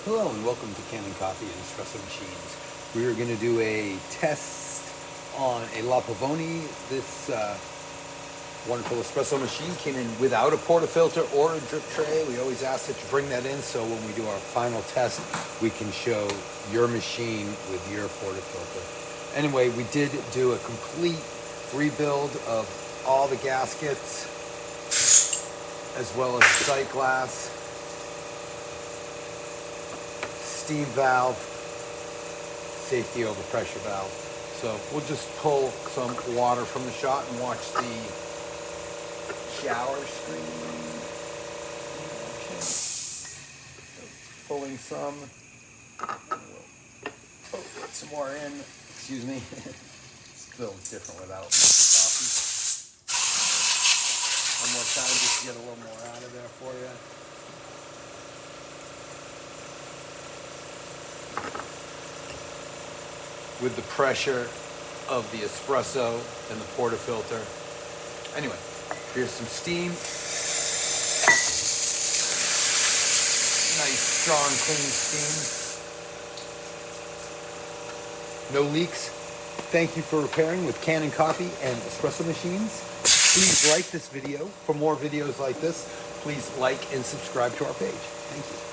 Hello and welcome to Kanen Coffee and Espresso Machines. We are going to do a test on a Pavoni. This wonderful espresso machine came in without a portafilter or a drip tray. We always ask that you bring that in so when we do our final test, we can show your machine with your portafilter. Anyway, we did do a complete rebuild of all the gaskets as well as the sight glass, steam valve, safety overpressure valve. So we'll just pull some water from the shot and watch the shower screen. Pulling some. We'll put some more in. Excuse me. It's filled different without coffee. One more time just to get a little more out of there for you. With the pressure of the espresso and the portafilter. Anyway, here's some steam. Nice, strong, clean steam. No leaks. Thank you for repairing with Kanen Coffee and Espresso Machines. Please like this video. For more videos like this, please like and subscribe to our page. Thank you.